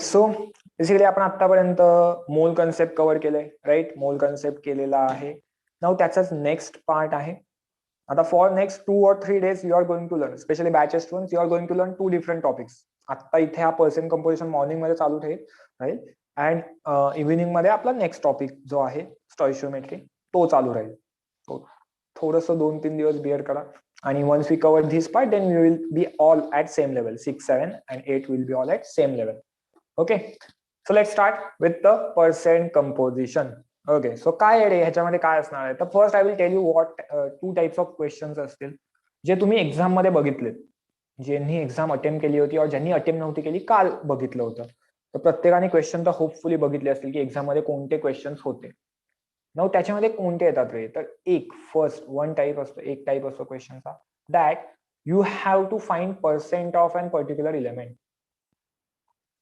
So basically आपण आतापर्यंत mole concept cover केलंय, राईट. मोल कन्सेप्ट केलेला आहे. नाव त्याचाच नेक्स्ट पार्ट आहे. आता for next 2 or 3 days you are going to learn, specially batches students, you are going to learn 2 different topics. आता इथे हा पर्सेंट कंपोजिशन मॉर्निंग मध्ये चालू ठेल, राईट. अँड इव्हिनिंग मध्ये आपला नेक्स्ट टॉपिक जो आहे स्टॉइशियोमेट्री तो चालू राहील. थोडस 2-3 दिवस बिअर करा आणि once we cover this part then we will be all at same level. 6, 7 and 8 will be all at same level. Okay, so let's start with the percent composition. Okay, so काय आहे रे ह्याच्यामध्ये काय असणार आहे. तर first I will tell you what 2 types of questions असतील जे तुम्ही एक्झाम मध्ये बघितलेत, ज्यांनी एक्झाम अटेम्प्ट केली होती और ज्यांनी अटेम्प्ट नव्हती केली काल बघितलं होतं. तर प्रत्येकाने क्वेश्चन तर होपफुली बघितले असतील की एक्झाम मध्ये कोणते क्वेश्चन्स होते. नाव त्याच्यामध्ये कोणते येतात रे, तर एक फर्स्ट वन टाइप असतो, एक टाइप असतो क्वेश्चनचा, that you have to find percent of an particular element.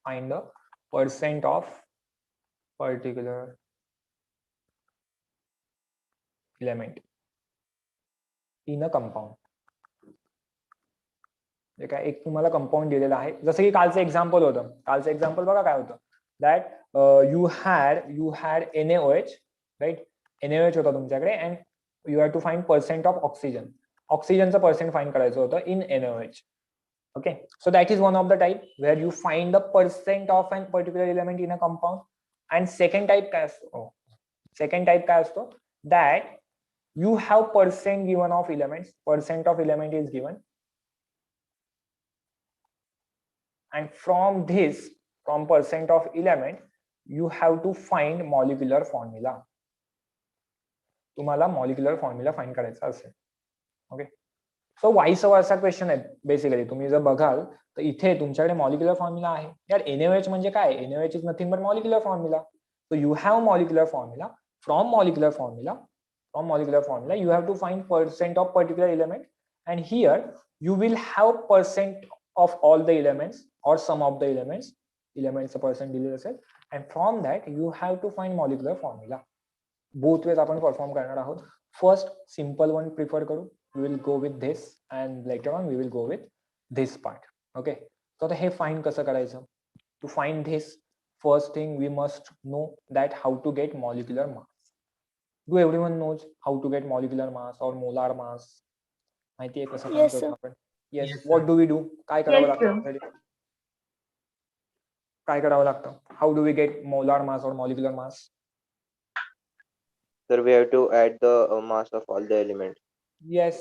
Find the percent of particular element in a compound. काय एक तुम्हाला कंपाऊंड दिलेला आहे, जसं की कालचं एक्झाम्पल होतं. कालचं एक्झाम्पल बघा काय होतं, that you had NaOH, right. NaOH होता तुमच्याकडे and you have to find percent of oxygen. ऑक्सिजनचं पर्सेंट फाइंड करायचं होतं in NaOH. Okay, so that is one of the type where you find the percent of an particular element in a compound. And second type काय असतो, second type काय असतो, that you have percent given of elements, percent of element is given, and from this, from percent of element you have to find molecular formula. तुम्हाला molecular formula find करायचा असेल. Okay, so vice वर्सा question आहे basically. तुम्ही जर बघाल तर इथे तुमच्याकडे मॉलिक्युलर फॉर्म्युला आहे. यार NaOH म्हणजे काय, NaOH is nothing but molecular formula. So you have molecular formula. From molecular formula you have to find percent of particular element, and here you will have percent of all the elements or some of the elements percent दिलेलं असेल, and from that you have to find molecular formula. Both ways आपण perform करणार आहोत. First simple one prefer करू, we will go with this and later on we will go with this part. Okay, so आता हे find कसं करायचं. To find this, first thing we must know that how to get molecular mass. Do everyone knows how to get molecular mass or molar mass? माहिती आहे कसं find करतो आपण. Yes, what do we do? काय करावं लागतं, काय करावं लागतं, how do we get molar mass or molecular mass? Sir, we have to add the mass of all the elements. Yes,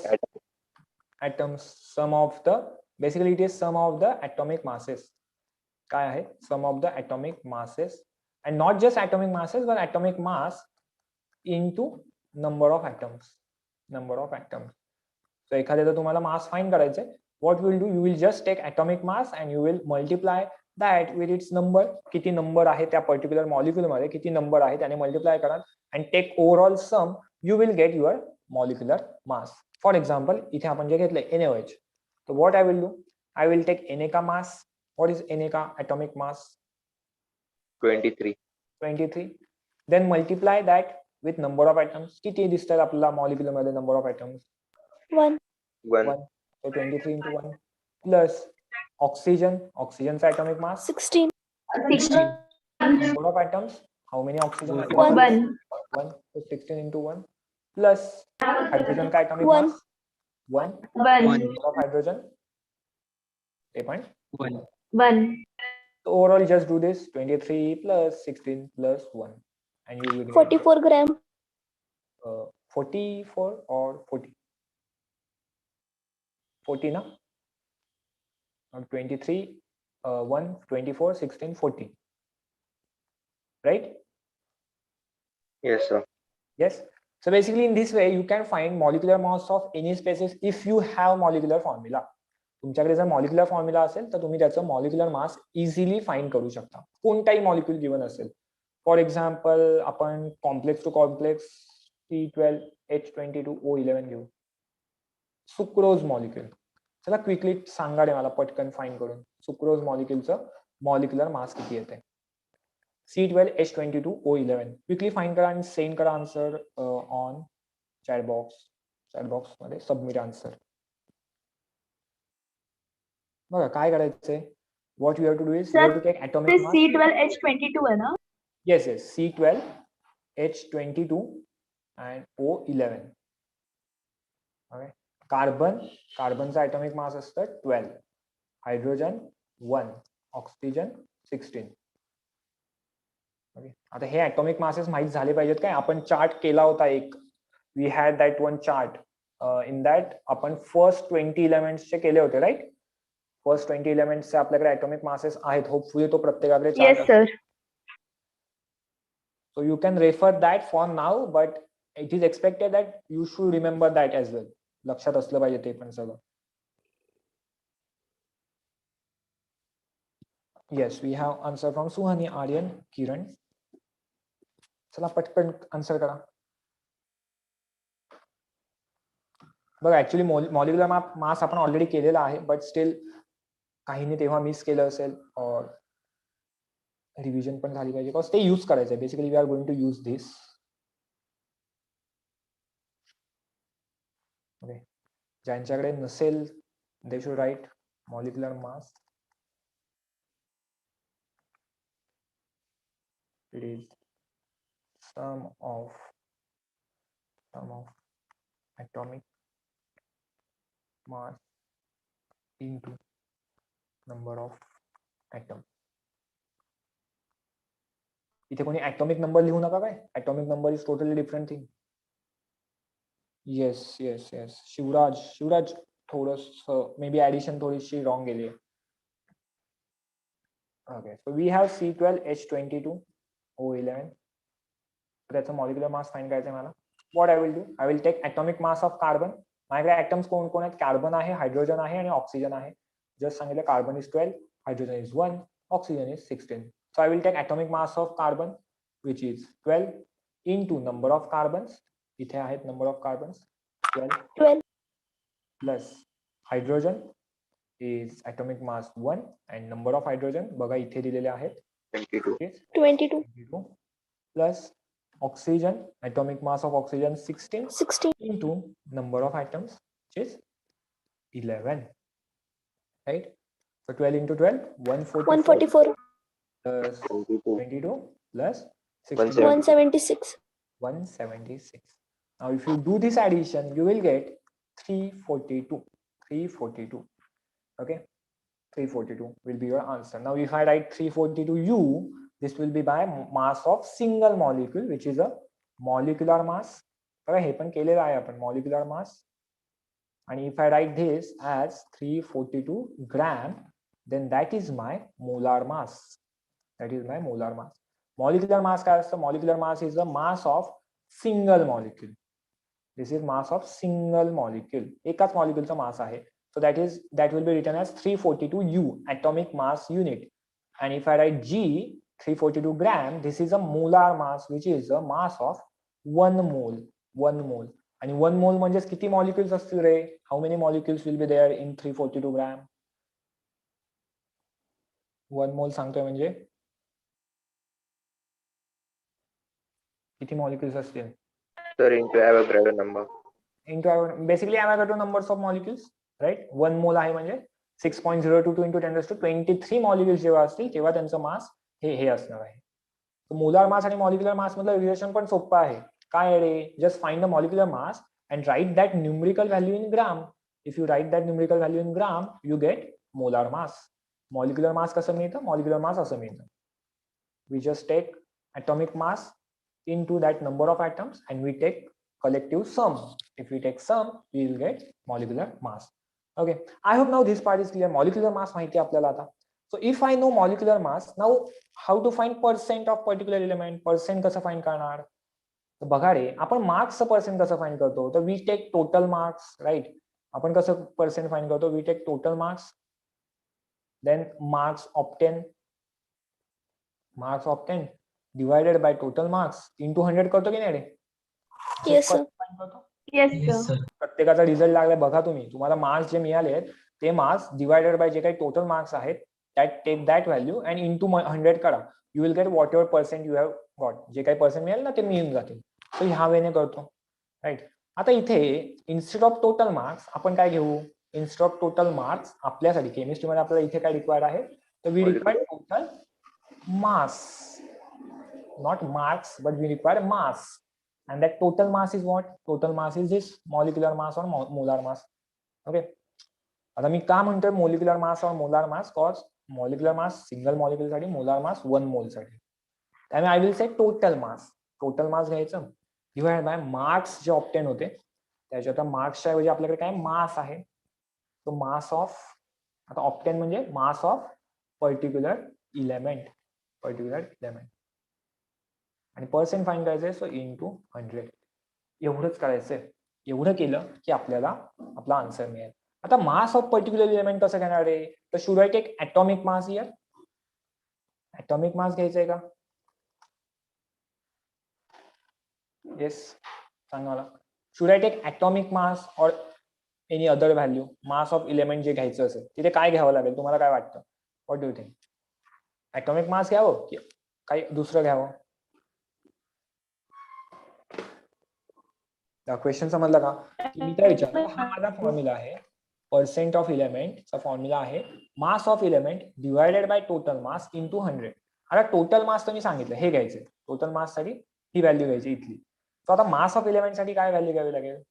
atoms, sum of the, basically it is sum of the atomic masses. काय आहे, sum of the atomic masses, and not just atomic masses but atomic mass into number of atoms. So एखाद्याचा तुम्हाला mass find करायचंय, what you will do, you will just take atomic mass and you will multiply that with its number. किती number आहे त्या particular molecule मध्ये, किती number आहे त्याने मल्टिप्लाय करा and take overall sum, you will get your molecular mass. For example, इथे आपण जे घेतलंय NaOH, so what I will do, I will take Na का mass. What is Na का atomic mass? 23. Then multiply that with number of atoms. किती दिसतात आपल्याला molecule मध्ये number of atoms? 1. 1. So 23 into 1 plus oxygen's atomic mass 16. number of atoms, how many oxygen atoms? 1. 1. So 16 into 1 plus hydrogen का atomic 1. mass 1. Number of hydrogen 1. So overall just do this, 23 plus 16 plus 1 and you will get 44 gram. 44 or 40 na, or 23 1 24 16 40, right? Yes, sir. Yes, so basically in this way you can find molecular mass of any species if you have molecular formula. तुमच्याकडे जर molecular formula असेल तर तुम्ही त्याचं molecular मास easily find करू शकता, कोणताही molecule given असेल. फॉर एक्झाम्पल आपण कॉम्प्लेक्स टू कॉम्प्लेक्स C12H22O11 घेऊ, सुक्रोज मॉलिक्यूल. चला क्विकली सांगा रे मला पटकन फाइंड करून, सुक्रोज मॉलिक्यूलचं मॉलिक्युलर मास किती येते. C12H22O11 क्विकली फाइंड करा आणि सेंड करा आन्सर ऑन चॅट बॉक्स मध्ये सबमिट आन्सर. बघा काय करायचंय, what you have to do is Sir, you have to take atomic mass. C12H22 है ना? Yes, C12 H22 and O11. Okay. कार्बनचा atomic mass असतं 12, हायड्रोजन 1, ऑक्सिजन 16. ओके, आता हे atomic masses माहित झाले पाहिजेत काय? आपण चार्ट केला होता एक, we had that one chart. In that आपण first 20 elements चे केले होते, right? First 20 elements चे आपल्याकडे atomic masses आहेत. Hopefully तो प्रत्येकाकडे chart Yes, sir. So you can refer that for now, but it is expected that you should remember that as well. लक्षात असलं पाहिजे ते पण सगळं. Yes, we have answer from Suhani, Aryan, Kiran. चला पटकन आन्सर करा. बघा ऍक्च्युली मॉलिक्युलर मास आपण ऑलरेडी केलेला आहे, बट स्टील काहींनी तेव्हा मिस केलं असेल, और रिव्हिजन पण झाली पाहिजे, बिकॉज ते यूज करायचं आहे. Basically we are going to use this. Okay, ज्यांच्याकडे नसेल they should write molecular mass. It is sum of atomic mass into number of atoms. इथे कोणी atomic number लिहू नका काय? Atomic number is totally different thing. Yes. Shivraj थोडंसं may be addition थोडीशी wrong गेली आहे. Okay, so we have C12H22 O11. त्याचं मॉलिक्युलर मास फाइंड करायचं आहे मला. What I will do, I will take atomic mass of carbon. माझ्याकडे atoms कोण कोण आहेत? कार्बन आहे, हायड्रोजन आहे आणि ऑक्सिजन आहे. जस्ट सांगितलं carbon is 12, hydrogen is 1, oxygen is 16. So I will take atomic mass of carbon which is 12 into number of carbons. इथे आहेत number of carbons 12 plus hydrogen is atomic mass 1 and number of hydrogen बघा इथे दिलेले आहेत 22. Plus oxygen, atomic mass of oxygen 16 into number of atoms which is 11, right? So 12 into 12 144 plus 22 plus 16 176. Now if you do this addition you will get 342. Okay, 342 will be your answer. Now if I write 342U, this will be by mass of single molecule which is a molecular mass. बघा हे पण केलेलं आहे आपण molecular mass. And if I write this as 342 gram, then that is my molar mass. Molecular mass काय असतं? Molecular mass is the mass of single molecule. This is mass of single molecule. एकाच molecule चा mass आहे. So that will be written as 342U, atomic mass unit. And if I write G, 342 gram, this is a molar mass which is a mass of 1 mole. आणि 1 mole म्हणजे किती molecules असतील रे? How many molecules will be there in 342 gram? 1 mole सांगतोय म्हणजे किती molecules असतील? Sir, into Avogadro number. Basically Avogadro numbers of molecules, right? 1 mole आहे म्हणजे 6.022 into 10⁻23 molecules जेव्हा असतील तेव्हा त्यांचं मास हे असणार आहे. मोलार मास आणि मॉलिक्युलर मास मधलं रिलेशन पण सोपं आहे. काय आहे रे? Just find the molecular mass and write that numerical value in gram. If you write that numerical value in gram, you get molar mass. Molecular mass कसं मिळतं? Molecular mass असं मिळतं. We just take atomic mass into that number of atoms and we take collective sum. If we take sum, we will get molecular mass. Okay. I hope now this part is clear. Molecular mass माहिती आपल्याला आता. So if I know molecular mass, now how to find percent of particular element? Percent कसं find करणार? तर बघा रे, आपण मार्क्सचं percent कसं find करतो? तर we take total marks, right? आपण कसं पर्सेंट फाइंड करतो? We take total marks, then marks obtain divided by total marks into 100 करतो की नाही रे? Yes, sir. प्रत्येकाचा रिझल्ट लागलाय बघा तुम्ही. तुम्हाला मार्क्स जे मिळाले आहेत ते मार्क्स डिवाइडेड बाय जे काही टोटल मार्क्स आहेत take that value and into 100 करा. You will get whatever percent you have got. जे काही पर्सेंट मिळेल ना ते मिळून जातील. सो ह्या वेने करतो, राईट? आता इथे इन्स्टेड ऑफ टोटल मार्क्स आपण काय घेऊ? इन्स्टेड ऑफ टोटल मार्क्स आपल्यासाठी केमिस्ट्रीमध्ये आपल्याला इथे काय रिक्वायर्ड आहे? So we Molecular. require total mass, not marks, but we require mass. And that total mass is what? Total mass is this molecular mass or molar mass. Okay. आता मी का म्हणतोय molecular मास और molar mass? Cause molecular मास single molecule साठी, molar mass 1 मोल साठी. त्यामुळे I will say total mass. Total मास घ्यायचं divide by marks जे ऑप्टेन होते त्याच्या. आता मार्क्सच्या ऐवजी आपल्याकडे काय मास आहे. तो मास ऑफ, आता ऑप्टेन म्हणजे mass of particular element, particular element. आणि पर्सेंट फाइंड करायचंय, सो इंटू 100. एवढंच करायचंय. एवढं केलं की आपल्याला आपला आन्सर मिळेल. आता मास ऑफ पर्टिक्युलर इलेमेंट कसं घेणार आहे? तर should I take atomic mass here? Atomic mass घ्यायचंय का? येस, सांगा मला. Should I take atomic mass or any other value? Mass of element जे घ्यायचं असेल तिथे काय घ्यावं लागेल? तुम्हाला काय वाटतं? What do you think? Atomic mass घ्यावं की काही दुसरं घ्यावं? क्वेश्चन समजला का? की मी काय विचारतो, हा माझा फॉर्म्युला आहे. पर्सेंट ऑफ इलेमेंटचा फॉर्म्युला आहे मास of element divided by total mass into 100. आता टोटल मास तर मी सांगितलं हे घ्यायचंय. टोटल मास साठी ही व्हॅल्यू घ्यायची इथली. तर आता मास ऑफ इलेमेंट साठी काय व्हॅल्यू घ्यावी लागेल?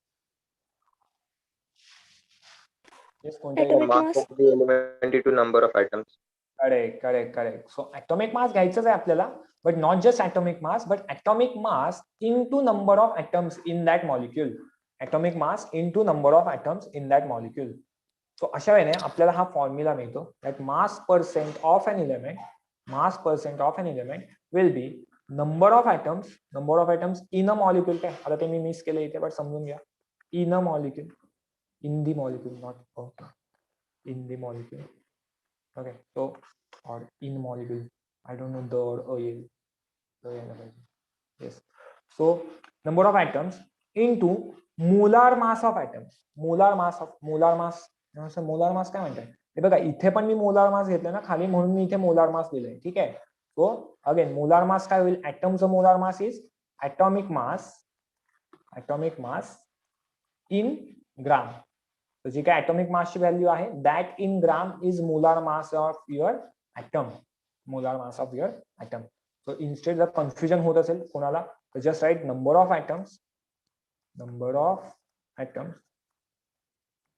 Atomic Mass mass. of the element into number of atoms. Correct correct correct. So atomic mass घ्यायचंच आहे आपल्याला, but not just atomic mass, but atomic mass into number of atoms in that molecule. Atomic mass into number of atoms in that molecule. So अशा वेळेने आपल्याला हा formula मिळतो that mass percent of an element, mass percent of an element will be number of atoms in a molecule. काय आता ते मी miss केलं इथे, बट समजून घ्या. In a molecule, in the molecule, not okay, in the molecule. Okay, so or in molecule, I don't know the or yes. So number of atoms into molar mass of atoms. molar mass काय म्हणताय? हे बघा इथे पण मी molar mass घेतलं ना खाली, म्हणून मी इथे मोलार मास दिलंय. ठीक आहे. सो अगेन मोलार मास काय होईल? ऍटमचं molar mass is atomic mass in gram. तर जी काय ऍटॉमिक मासची व्हॅल्यू आहे that in gram is molar mass of your atom. Molar mass of your atom. So instead जर कन्फ्युजन होत असेल कोणाला, तर just write number of atoms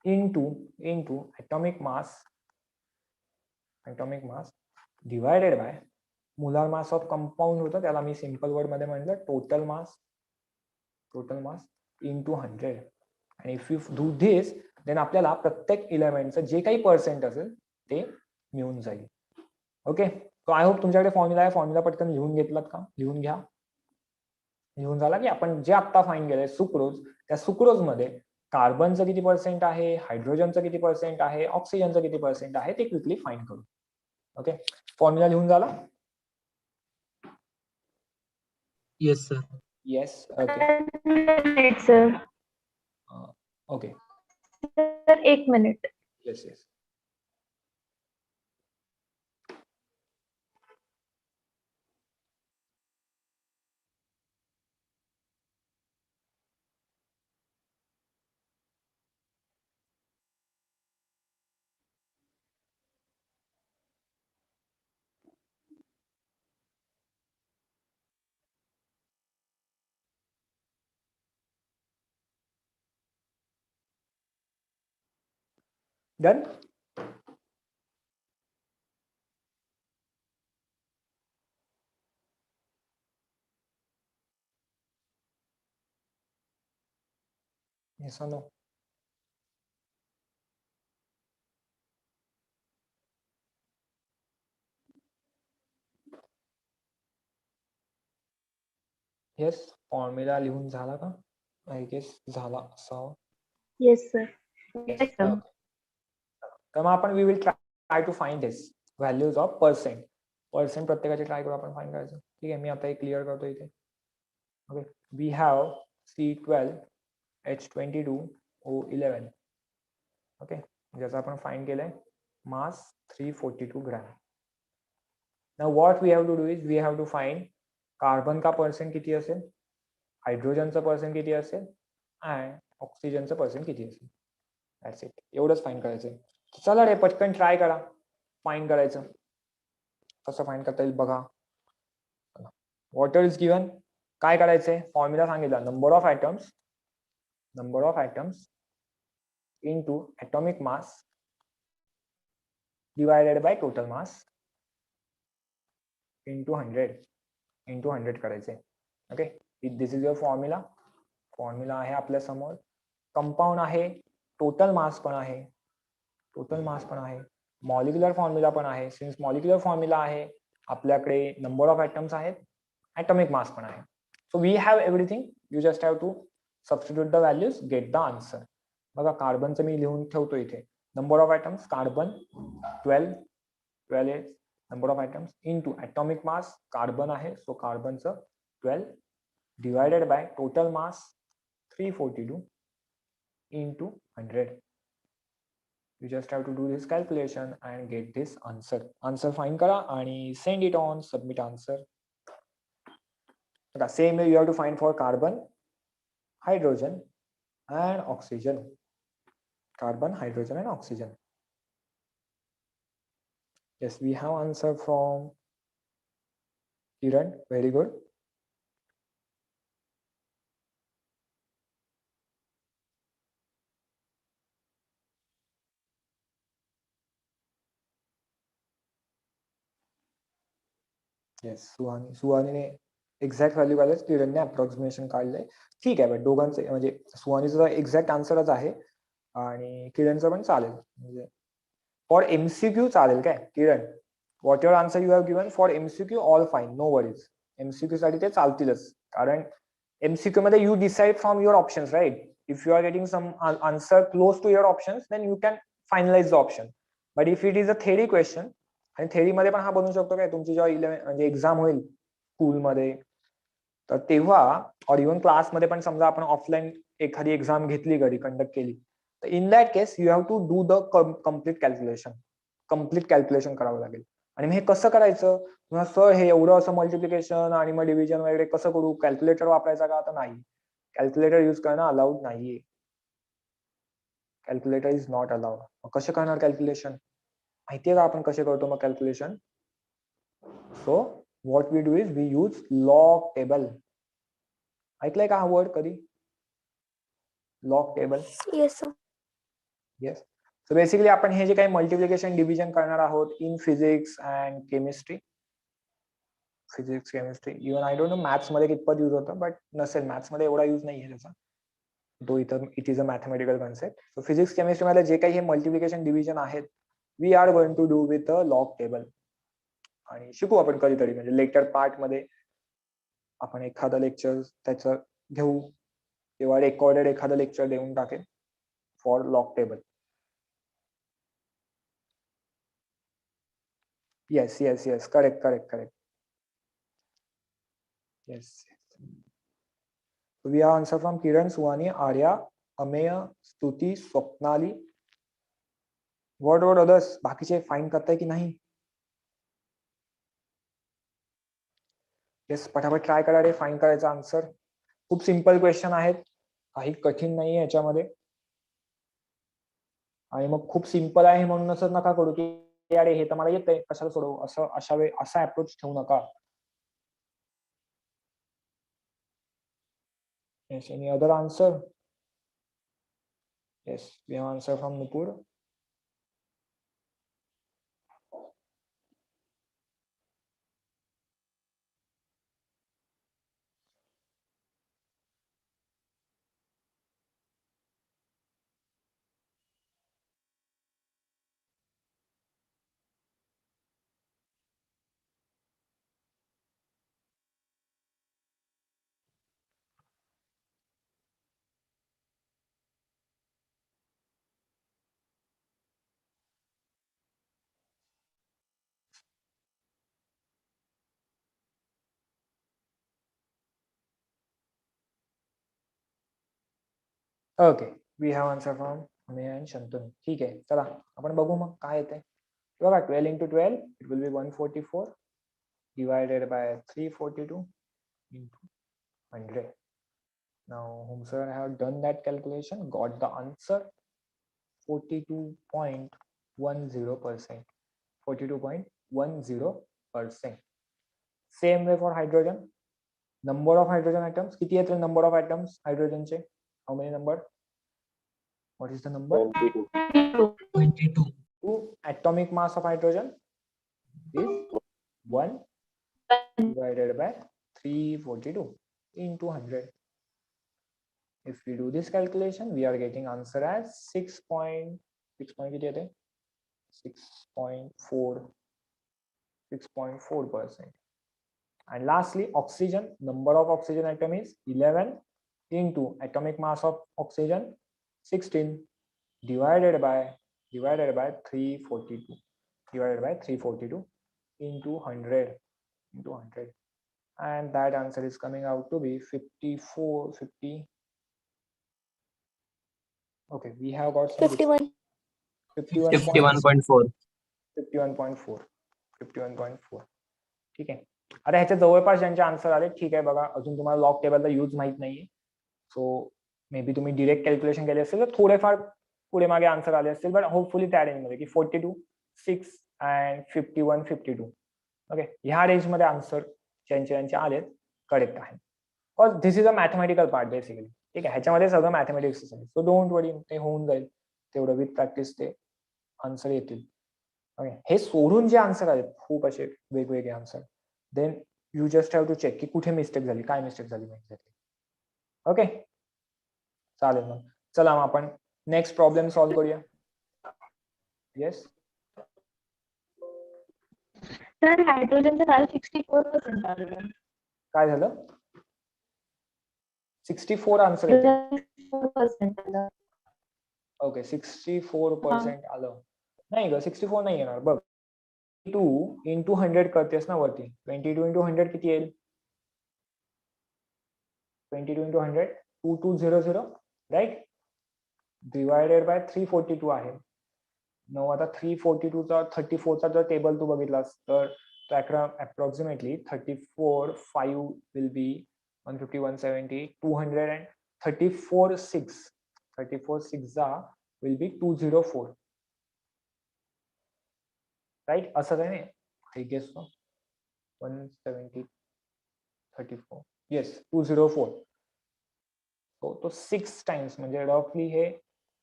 into atomic mass divided by molar mass of compound होतं, त्याला मी simple word मध्ये म्हटलं total mass into 100. आणि if you do this then आपल्याला प्रत्येक इलेमेंटचं जे काही पर्सेंट असेल ते मिळून जाईल. ओके. सो आय होप तुमच्याकडे फॉर्म्युला आहे. फॉर्म्युला पटकन लिहून घेतलात का? लिहून घ्या. लिहून झाला की आपण जे आता फाईंड केलंय सुक्रोज, त्या सुक्रोज मध्ये कार्बनचं किती पर्सेंट आहे, हायड्रोजनचं किती पर्सेंट आहे, ऑक्सिजनचं किती पर्सेंट आहे ते क्विकली फाईंड करू. ओके. फॉर्म्युला लिहून झाला? Yes sir. Yes. Okay. Sir. Okay. Sir 1 minute. Yes yes. Done. Yes or no? Yes. Formula लिहून झाला का? आय गेस झाला असावा. Yes sir. तर मग आपण we will try to find this values of percent. प्रत्येकाचे ट्राय करू आपण फाइंड करायचं. ठीक आहे. मी आता एक क्लिअर करतो इथे. Okay. We have C12 H22 O11. Okay. ज्याचा आपण फाइंड केलंय mass 342 gram. Now what we have to do is we have to find carbon का पर्सेंट किती असेल, हायड्रोजनचं पर्सेंट किती असेल अँड ऑक्सिजनचं पर्सेंट किती असेल. That's it. एवढंच फाइंड करायचं. चला रे पटकन ट्राय करा फाइंड करायचं. कसं फाइंड करता येईल बघा. Water is given. काय करायचंय, फॉर्म्युला सांगितला, number of atoms into atomic mass divided by total mass into 100 करायचे. Okay, this is your formula. Formula आहे आपल्या समोर. कंपाऊंड आहे, टोटल मास पण आहे, मॉलिक्युलर फॉर्म्युला पण आहे. सिन्स मॉलिक्युलर फॉर्म्युला आहे, आपल्याकडे नंबर ऑफ atoms आहेत, atomic mass पण आहे. So we have everything. You just have to substitute the values, get the answer. बघा, कार्बनचं मी लिहून ठेवतो इथे. नंबर ऑफ atoms कार्बन 12 आहे number of atoms into atomic mass carbon आहे, so कार्बनचं 12 divided by total mass 342 into 100. You just have to do this calculation and get this answer. Answer find करा आणि send it on, submit answer. Okay, same way you have to find for carbon, hydrogen and oxygen. Carbon, hydrogen and oxygen. Yes, we have answer from Kiran. Very good. Yes, सुहानीने exact value काढले, किरणने approximation काढलंय. ठीक आहे, but दोघांचे म्हणजे सुहानीचं exact आन्सरच आहे आणि किरणचं पण चालेल. म्हणजे फॉर एमसीक्यू चालेल काय Kiran, what your answer you have given for MCQ all fine, no worries. MCQ साठी ते चालतीलच, कारण एमसीक्यू मध्ये you decide from your options, right. If you are getting some answer close to your options, then you can finalize the option. But if it is a theory question, आणि थेरीमध्ये पण हा बनू शकतो काय, तुमची जेव्हा म्हणजे एक्झाम होईल स्कूलमध्ये, तर तेव्हा और इव्हन क्लासमध्ये पण समजा आपण ऑफलाईन एखादी एक्झाम घेतली, घरी कंडक्ट केली, तर in that case you have to do the complete calculation करावं लागेल. आणि मग हे कसं करायचं, सर हे एवढं असं मल्टिप्लिकेशन आणि मग डिव्हिजन वगैरे कसं करू, कॅल्क्युलेटर वापरायचा का, तर नाही, कॅल्क्युलेटर युज करणं अलाउड नाहीये. Calculator is not allowed. कसे करणार कॅल्क्युलेशन, माहितीये का आपण कसे करतो मग calculation? So what we do is we use log table. ऐकलंय का हा वर्ड कधी, log table? Yes, sir. Yes. So basically आपण हे जे काही मल्टिप्लिकेशन डिव्हिजन करणार आहोत in physics and chemistry, even I don't know maths मध्ये कितपत युज होतं, बट नसेल, मॅथ्स मध्ये एवढा युज नाहीये त्याचा, तो इथं it is a mathematical concept. So physics chemistry मध्ये जे काही हे मल्टिप्लिकेशन डिव्हिजन आहेत, we are going to do with a log table. आणि शिकू आपण कधीतरी, म्हणजे लेक्चर पार्ट मध्ये आपण एखादं लेक्चर त्याचं घेऊ, किंवा रेकॉर्डेड एखादं लेक्चर देऊन टाकेल for log table. Yes, correct. Yes. We are answer from Kiran, Suhani, Arya, Amey, Stuti, Swapnali. What others, बाकीचे फाईंड करताय की नाही? येस, पटापट ट्राय करा रे फाईंड करायचा आन्सर. खूप सिंपल क्वेश्चन आहेत, काही कठीण नाहीये याच्यामध्ये. आणि मग खूप सिंपल आहे म्हणून असं नका करू की अरे हे तर मला येतंय, कशाला सोडवू, असा अप्रोच ठेवू नका. Yes, any other answer? Yes, we have answer from Nupur. Okay, we have answer from Amey and Shantanu. ठीक आहे, चला आपण बघू मग काय येते. बघा, 12 into 12 it will B 144 divided by 342 into 100. Now, sir, I have done that calculation, got the answer 42.10%. 42.10%. 42%. Same way for hydrogen. Number of hydrogen atoms. किती येतील number of atoms hydrogen चे? How many number? What is the number? 22. 22. To atomic mass of hydrogen is 1 divided by 342 into 100. If we do this calculation, we are getting answer as 6.4%. And lastly, oxygen, number of oxygen atom is 11 into atomic mass of oxygen 16 divided by 342 into 100, and that answer is coming out to be 50. Okay, we have got some 51. 51.4. 51.4. ठीक आहे. आता ह्याच्या जवळपास ज्यांचे answer आले, ठीक आहे बघा, अजून तुम्हाला लॉग टेबलचा यूज माहित नाहीये, सो मे बी तुम्ही डिरेक्ट कॅल्क्युलेशन केले असेल तर थोडेफार पुढे मागे आन्सर आले असतील, बट होपफुली त्या रेंज मध्ये की 42, 6 अँड 51, 52. ओके, ह्या रेंज मध्ये आन्सर ज्यांचे आलेत करेक्ट आहे. Because this is a mathematical part basically. ठीक आहे, ह्याच्यामध्ये सगळं मॅथमॅटिक्स आहे, सो डोंट वरी, ते होऊन जाईल तेवढं. विथ प्रॅक्टिस ते आन्सर येतील. ओके, हे सोडून जे आन्सर आहेत खूप असे वेगवेगळे answer, then you just have to check की कुठे मिस्टेक झाली, काय मिस्टेक झाली माहिती. ओके, चालेल. मग चला मग आपण नेक्स्ट प्रॉब्लेम सॉल्व्ह करूया. येस, सर हायड्रोजनचं झालं 64% आलं. काय झालं? 64 आन्सर येते. 64% आलं. ओके, 64% आलं. नाही ग, 64 नाही येणार बघ. 22 into 100 करतेस ना वरती. 22 into 100 किती येईल? 22 into 100 2200, राईट, डिवायडेड बाय 342 आहे. मग आता 342चा 34चा जर टेबल तू बघितलास तर अप्रॉक्सिमेटली 34 5 विल बी 150, 170, 200 and 34 6 जा विल बी 204, राईट. असं काय नाही, आय गेस सो 170 34, येस 204. तो 6 टाइम्स म्हणजे रफली हे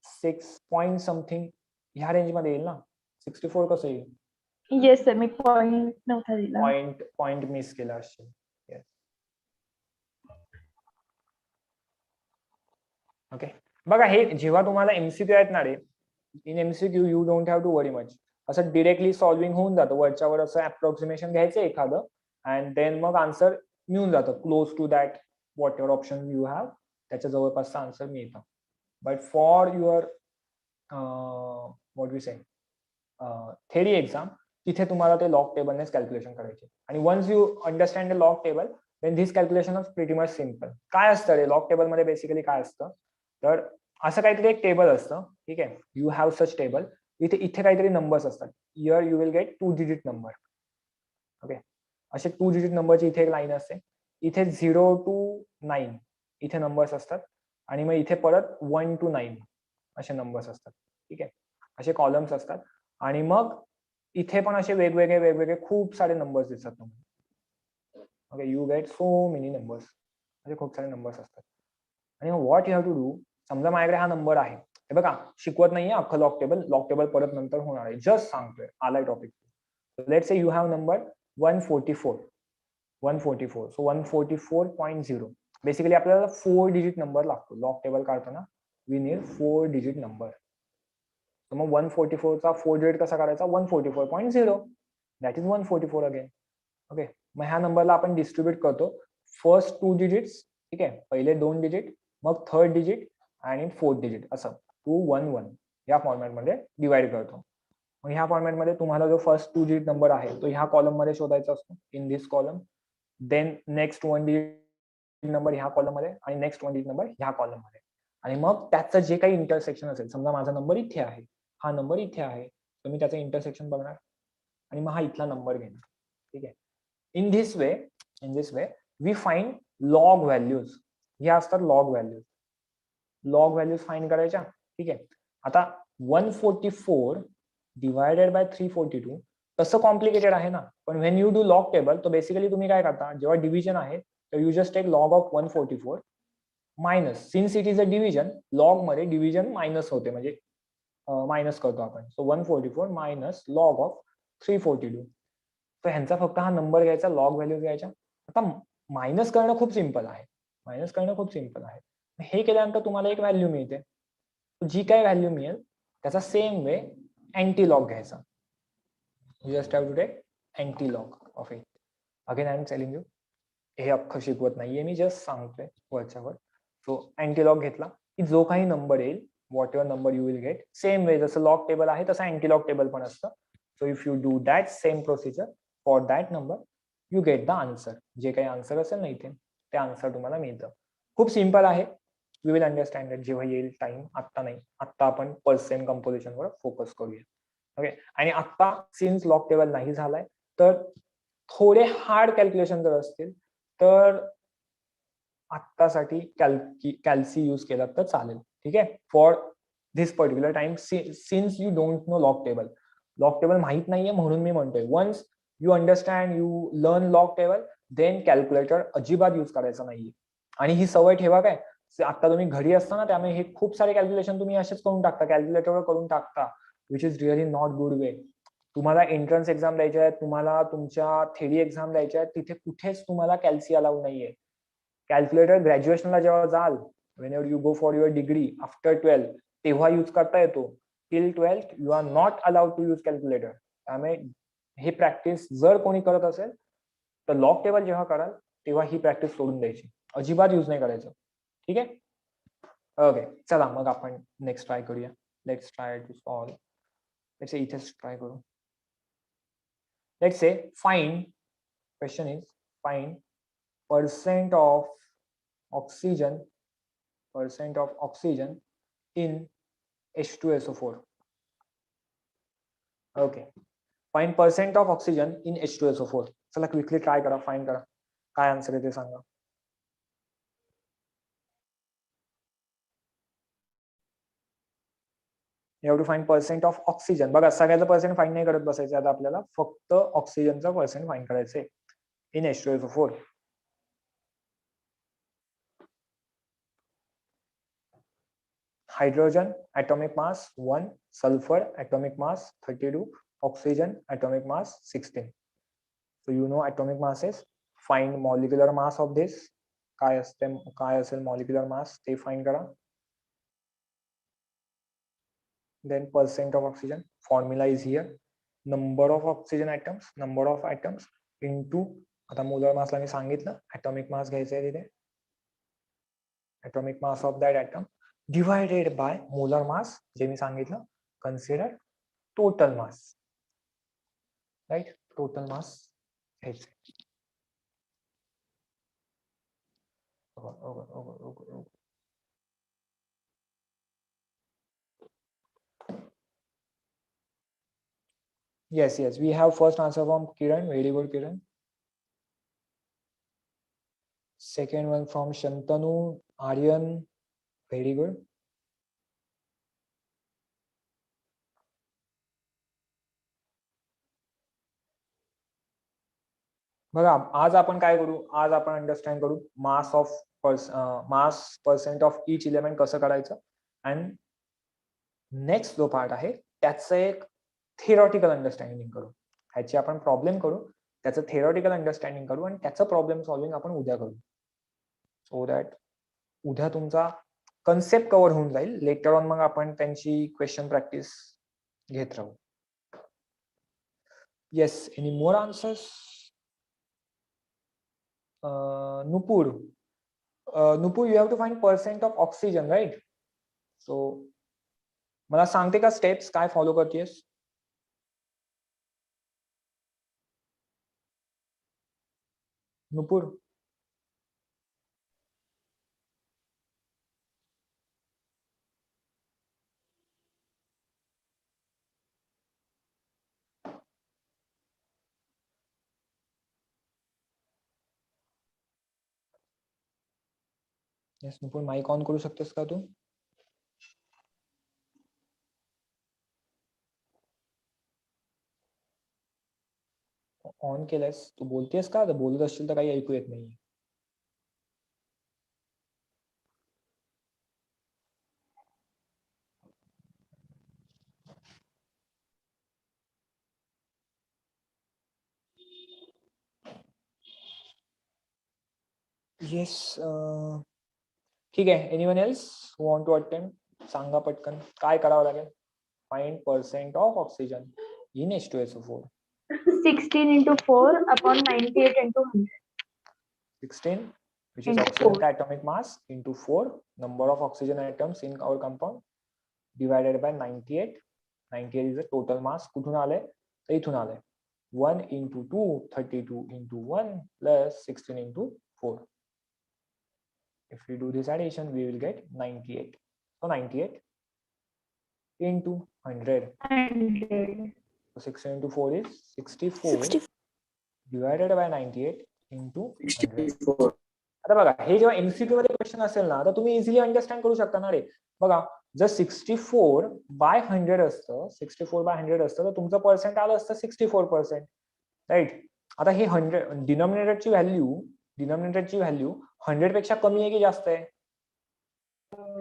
6 पॉइंट समथिंग ह्या रेंज मध्ये येईल ना. 64 कसं येईल? येस सर, मी पॉइंट नव्हता दिला. पॉइंट मिस केला असेल. Yes, okay. बघा, हे जेव्हा तुम्हाला एमसीक्यू आहेत ना रे, in MCQ you don't have to worry much. असं डिरेक्टली सॉल्विंग होऊन जातं, वरच्यावर असं अप्रॉक्सिमेशन घ्यायचं एखादं, अँड देन मग आन्सर मिळून जातं close to that whatever option you have, त्याच्या जवळपासचं आन्सर मिळतं. But for your what we say theory exam, तिथे तुम्हाला ते लॉग टेबलनेच कॅल्क्युलेशन करायचे. आणि once you understand the log table, then this calculation is pretty much simple. काय असतं रे लॉग टेबल मध्ये? बेसिकली काय असतं तर असं काहीतरी एक टेबल असतं. ठीक आहे, यू हॅव सच टेबल. इथे काहीतरी नंबर्स असतात. Here you will gate 2 digit number. Okay, असे 2 डिजिट नंबरची इथे एक लाईन असते. इथे 0 to 9 इथे नंबर्स असतात, आणि मग इथे परत 1 to 9 असे नंबर्स असतात. ठीक आहे, असे कॉलम्स असतात. आणि मग इथे पण असे वेगवेगळे खूप सारे नंबर्स दिसतात तुम्हाला. Okay, you get so many numbers, म्हणजे खूप सारे नंबर्स असतात. आणि मग what you have to do, समजा माझ्याकडे हा नंबर आहे. हे बघा, शिकवत नाहीये अख्खं लॉग टेबल परत नंतर होणार आहे, जस्ट सांगतोय, आलाय topic. Let's say you have number 144. So 144.0. Basically आपल्याला 4 डिजिट नंबर लागतो लॉग टेबल काढताना. We need 4 digit number. तर मग 144चा 4 डिजिट कसा काढायचा? 144.0, दॅट इज 144 अगेन. ओके, मग ह्या नंबरला आपण डिस्ट्रीब्यूट करतो. फर्स्ट 2 डिजिट्स, ठीक आहे, पहिले 2 डिजिट, मग थर्ड डिजिट आणि फोर्थ डिजिट, असं 2 1 1 या फॉर्मॅटमध्ये डिवाइड करतो. मग ह्या फॉर्मॅटमध्ये तुम्हाला जो फर्स्ट 2 डिजिट नंबर आहे तो ह्या कॉलम मध्ये शोधायचा असतो, in this column. Then next 1 digit number ह्या कॉलम मध्ये, आणि नेक्स्ट 1 डिजिट नंबर ह्या कॉलम मध्ये. आणि मग त्याचं जे काही इंटरसेक्शन असेल, समजा माझा नंबर इथे आहे, हा नंबर इथे आहे, तर मी त्याचं इंटरसेक्शन बघणार आणि मग हा इथला नंबर घेणार. ठीक आहे, in this way we find log values. ह्या असतात लॉग व्हॅल्यूज फाइंड करायच्या. ठीक आहे, आता 144 डिवायडेड बाय 342 तसं कॉम्प्लिकेटेड आहे ना. पण when you do log table तर बेसिकली तुम्ही काय करता, जेव्हा डिव्हिजन आहे तर you just take log of 144 minus, since it is a division, log मध्ये डिव्हिजन मायनस होते, म्हणजे मायनस करतो आपण. So 144 minus log of 342. तर ह्यांचा फक्त हा नंबर घ्यायचा, लॉग व्हॅल्यू घ्यायच्या. आता मायनस करणं खूप सिंपल आहे, मायनस करणं खूप सिंपल आहे. हे केल्यानंतर तुम्हाला एक व्हॅल्यू मिळते, जी काय व्हॅल्यू मिळेल त्याचा सेम वे अँटी लॉग घ्यायचा. You just have to take antilog of it. Again I am telling you, हे अख्खं शिकवत नाहीये मी, जस्ट सांगतोय वरच्या वर. सो अँटी लॉग घेतला की जो काही नंबर येईल, what ever number you will gate, same way जसं लॉग टेबल आहे तसं अँटी लॉग टेबल पण असतं. So if you do that same procedure for that number, you get the answer. जे काही आन्सर असेल ना इथे, ते आन्सर तुम्हाला मिळतं. खूप सिंपल आहे. वी विल अंडरस्टँड दॅट जेव्हा येईल टाइम, आत्ता नाही. आत्ता आपण पर्सेंट कंपोजिशन वर फोकस करूया. ओके. आणि आत्ता सिन्स लॉग टेबल नाही झालाय, तर थोडे हार्ड कॅल्क्युलेशन जर असतील तर आत्तासाठी कॅल्सी यूज केला तर चालेल. ठीक आहे, for this particular time, since you don't know log table. Log table माहित नाहीये म्हणून मी म्हणतोय, once you understand, you learn log table, then calculator अजिबात यूज करायचं नाहीये. आणि ही सवय ठेवा काय, आता तुम्ही घरी असताना, त्यामुळे हे खूप सारे कॅल्क्युलेशन तुम्ही असेच करून टाकता, कॅल्क्युलेटरवर करून टाकता, which is really not good way. तुम्हाला एंट्रन्स एक्झाम द्यायच्या आहेत, तुम्हाला तुमच्या थेरी एक्झाम द्यायच्या आहेत, तिथे कुठेच तुम्हाला कॅल्सी अलाउड नाहीये. कॅल्क्युलेटर ग्रॅज्युएशनला जेव्हा जाल, when you go for your degree after 12, तेव्हा यूज करता येतो. Till 12 you are not allowed to use calculator. त्यामुळे हे प्रॅक्टिस जर कोणी करत असेल तर लॉग टेबल जेव्हा कराल तेव्हा ही प्रॅक्टिस सोडून द्यायची, अजिबात यूज नाही करायचं. ठीक आहे. ओके, चला मग आपण नेक्स्ट ट्राय करूया. Let's try to solve. Let's say इथेच ट्राय करू. Let's say find, question is find percent of oxygen in H2SO4. Okay, find percent of oxygen in H2SO4. चला क्विकली ट्राय करा, फाइंड करा, काय आन्सर आहे ते सांगा. You have to find percent of oxygen. बघा, सगळ्याचं पर्सेंट फाइंड नाही करत बसायचं, आता आपल्याला फक्त ऑक्सिजनचा पर्सेंट फाइंड करायचंय in H2SO4. Hydrogen atomic mass 1, sulfur atomic mass 32, oxygen atomic mass 16. So you know atomic masses. Find molecular mass of this. काय असेल molecular mass ते find करा. Then percent of oxygen, formula is here. Number of oxygen atoms into, आता molar mass ला मी सांगितलं, atomic mass घ्यायचं आहे तिथे, atomic mass of that atom divided by molar mass, जे मी सांगितलं, consider total mass, right? Total mass घ्यायचं. Yes, we have first answer from Kiran. Very good, Kiran. Second one from Shantanu Aryan. Very good. बघा, आज आपण काय करू, आज आपण अंडरस्टँड करू mass of mass percent of each element कसं करायचं. अँड नेक्स्ट जो पार्ट आहे त्याचं एक थिअरॉटिकल अंडरस्टँडिंग करू. ह्याची आपण प्रॉब्लेम करू, त्याचं थिअरॉटिकल अंडरस्टँडिंग करू, आणि त्याचं प्रॉब्लेम सॉल्विंग आपण उद्या करू. सो दॅट उद्या तुमचा कन्सेप्ट कव्हर होऊन जाईल. लेटर ऑन मग आपण त्यांची क्वेश्चन प्रॅक्टिस घेत राहू. Yes, any more answers? Nupur, you have to find percent of oxygen, right? So मला सांगते का स्टेप्स काय फॉलो करतेस? Nupur, yes Nupur, mic on करू शकतेस का तू? ऑन केलंयस तू बोलतेस का? बोलत असशील तर काही ऐकू येत नाही. येस. ठीक आहे. Anyone else who want to attempt? सांगा पटकन काय करावं लागेल. Find % of oxygen in H2SO4. 16 into 4 upon 98 into 100. 16, which is Into oxygen 4. atomic mass, into 4 number of oxygen atoms in our compound divided by 98. 98 is the total mass. कुठून आले? तर इथून आले. 1 into 2, 32 into 1 plus 16 into 4. If we do this addition, we will get 98. So 98 into 100. 100. So 16 into 4 is 64 divided by 98 into 100. 64. आता बघा हे जेव्हा MCQ मध्ये क्वेश्चन असेल ना तर तुम्ही इझिली अंडरस्टँड करू शकता ना रे. बघा जर 64/100 असतं, 64/100 असतं तर तुमचं पर्सेंट आलं असतं 64%. राईट. आता हे 100 डिनॉमिनेटरची व्हॅल्यू 100 पेक्षा कमी आहे की जास्त आहे?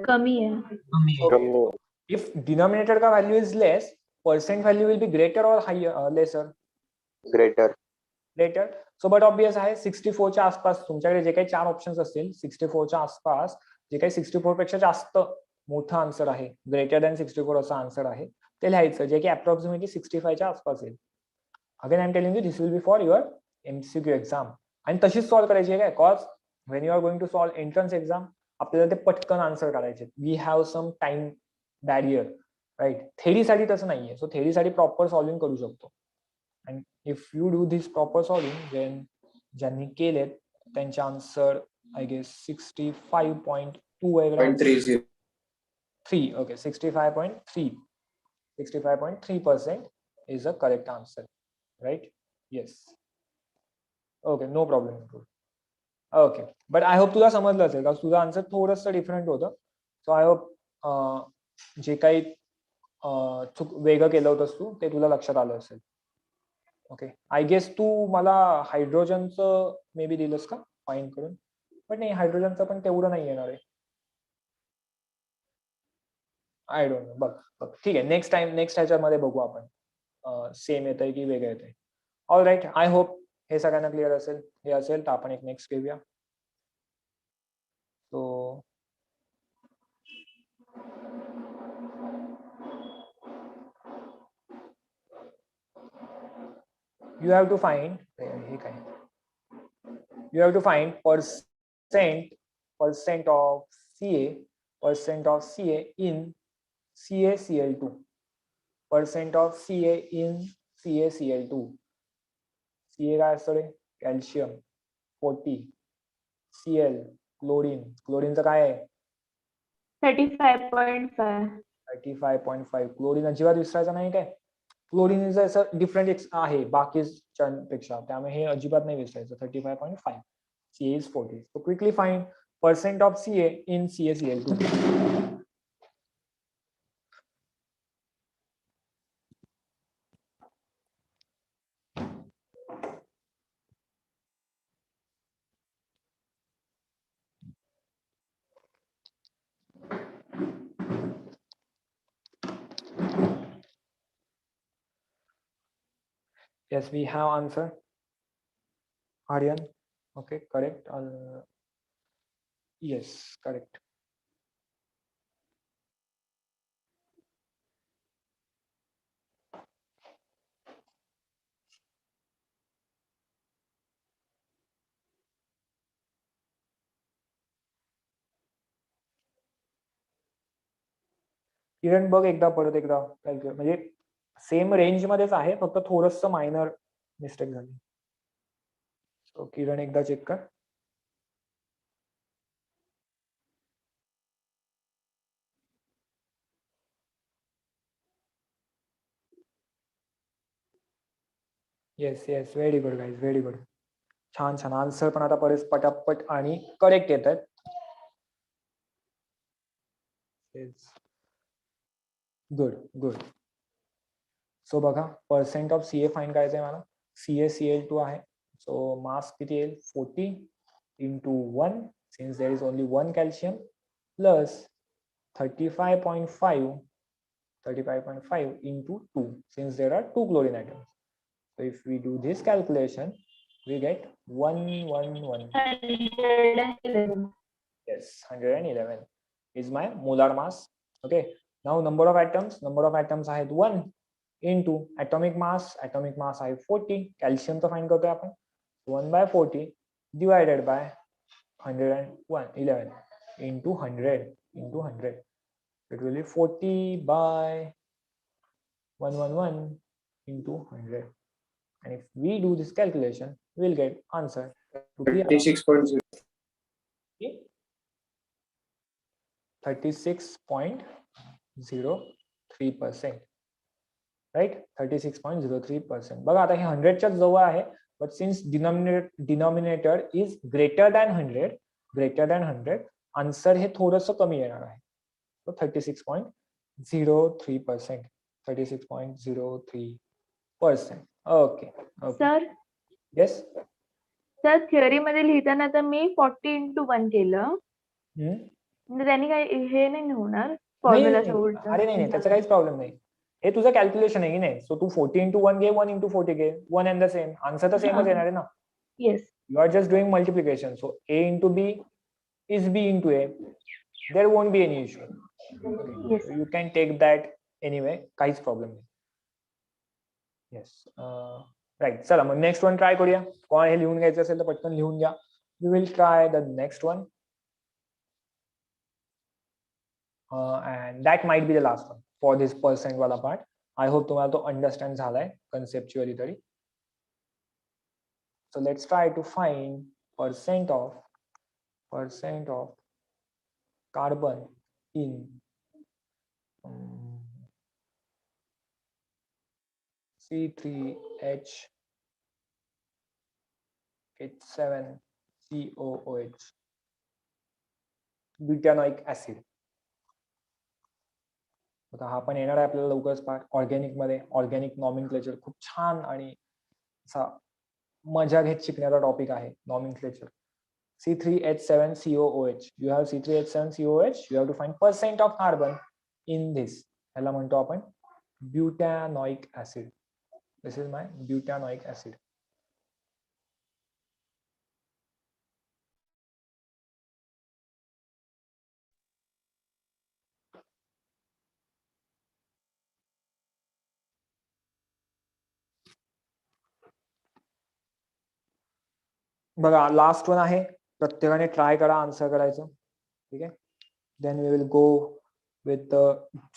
कमी है. कमी आहे. If denominator का value is less, percent value will be greater or higher, lesser? Greater. Greater. So but obvious आहे 64 च्या आसपास तुमच्याकडे जे काही 4 ऑप्शन्स असतील 64 च्या आसपास जे काही 64 पेक्षा जास्त मोठं आन्सर आहे, ग्रेटर दॅन 64 असं आन्सर आहे ते लिहायचं जे की अप्रॉक्सिमेटली 65 च्या आसपास येईल. Again I am telling you this will be for your MCQ exam आणि तशीच सॉल्व्ह करायची आहे काय. Cause when you are going to solve entrance exam आपल्याला ते पटकन आन्सर काढायचे. We have some time barrier. Right. थेरीसाठी तसं नाहीये. सो थेरीसाठी प्रॉपर सॉल्विंग करू शकतो. And if you do this proper solving then ज्यांनी केलेत त्यांचे आन्सर आय गेस 65.2 आहे. 3. Okay, 65.3. 65.3% is the correct answer. Right? Yes. Okay, no problem. Okay, but I hope तुला समजलं असेल कारण तुझा आन्सर थोडंसं डिफरंट होतं. सो आय होप जे काही वेगळं केलं होतंस तू ते तुला लक्षात आलं असेल. ओके. आय गेस तू मला हायड्रोजनचं मे बी दिलंस का फाईन करून? पण नाही हायड्रोजनचं पण तेवढं नाही येणार आहे. I don't no. बघ ठीक आहे. नेक्स्ट ह्याच्यामध्ये बघू आपण सेम येतंय की वेगळं येतंय. All right. आय होप हे सगळ्यांना क्लिअर असेल. हे असेल तर आपण एक नेक्स्ट घेऊया. So you have to find percent of Ca in CaCl2. Percent of Ca in CaCl2. Ca काय असतं रे? कॅल्शियम. 40. Cl क्लोरीनचं काय आहे? 35.5. 35.5. क्लोरीन अजिबात विसरायचं नाही काय. क्लोरीन इज असं डिफरंट आहे बाकीच्यांपेक्षा त्यामुळे हे अजिबात नाही विसरायचं. 35.5. Ca is 40. So quickly find percent of Ca in CaCl2. Yes, we have answer. Aryan. Okay, correct. Yes, correct. किरण बघ परत एकदा कॅल्क्युलेट म्हणजे सेम रेंज मध्येच आहे फक्त थोडंसं मायनर मिस्टेक झाली. सो किरण एकदा चेक कर. Yes very good guys, very good. छान आन्सर पण आता परत पटापट आणि करेक्ट येत आहेत. गुड. सो बघा पर्सेंट ऑफ Ca फाईन करायचंय मला. CaCl2 आहे. सो मास किती येईल 40 into 1 since there is only one calcium plus 35.5 into 2 since there are two chlorine atoms. So if we do this calculation, we get 111. 111. Yes, 111 is my molar mass. Okay. Now number of atoms आहेत 1 into atomic mass आहे 40. Calcium तो find करतोय आपण 1/40 divided by 111 into 100. It will be 40 by 111 into 100. And if we do this calculation, we'll get answer to be 36.0. 36.03%. Right? 36.03%. बघा आता हे 100 च्या जवळ आहे, but since denominator is greater than 100, answer हे थोडंसं कमी येणार आहे. So 36.03%. 36.03%. Okay. Sir Yes. Sir theory मध्ये लिहिताना तर मी 40 into 1 केलं. म्हणजे त्यांनी काय हे नाही होणार फॉर्म्युलाच्या उलट. अरे नाही त्याचा काहीच प्रॉब्लेम नाही. हे तुझं कॅल्क्युलेशन आहे की नाही. सो तू 40 into 1 घे, 1 into 40 घे, 1 and the same. आन्सर तर सेमच येणार आहे ना. Yes. You are just doing multiplication. So A into B is B into A. There won't be any issue. Okay. Yes. So you can take that anyway. काहीच problem नाही. Yes. Right. चला मग next one try करूया. कोण हे लिहून घ्यायचं असेल तर पटकन लिहून घ्या. We will try the next one. And that might be the last one for this percent वाला part. I hope तुम्हाला तो understand झालाय conceptually तरी. So let's try to find percent of carbon in C3H7COOH butanoic acid. आता हा पण येणार आहे आपल्याला लवकरच पार्ट. ऑर्गॅनिक मध्ये ऑर्गॅनिक नॉमेनक्लेचर खूप छान आणि असा मजा घेत शिकण्याचा टॉपिक आहे nomenclature. C3H7COOH. You have C3H7COOH. You have to find percent of carbon in this. ह्याला म्हणतो आपण butanoic acid. This is my butanoic acid. बघा लास्ट वन आहे. प्रत्येकाने ट्राय करा आन्सर करायचं. ठीक आहे. Then we will go with the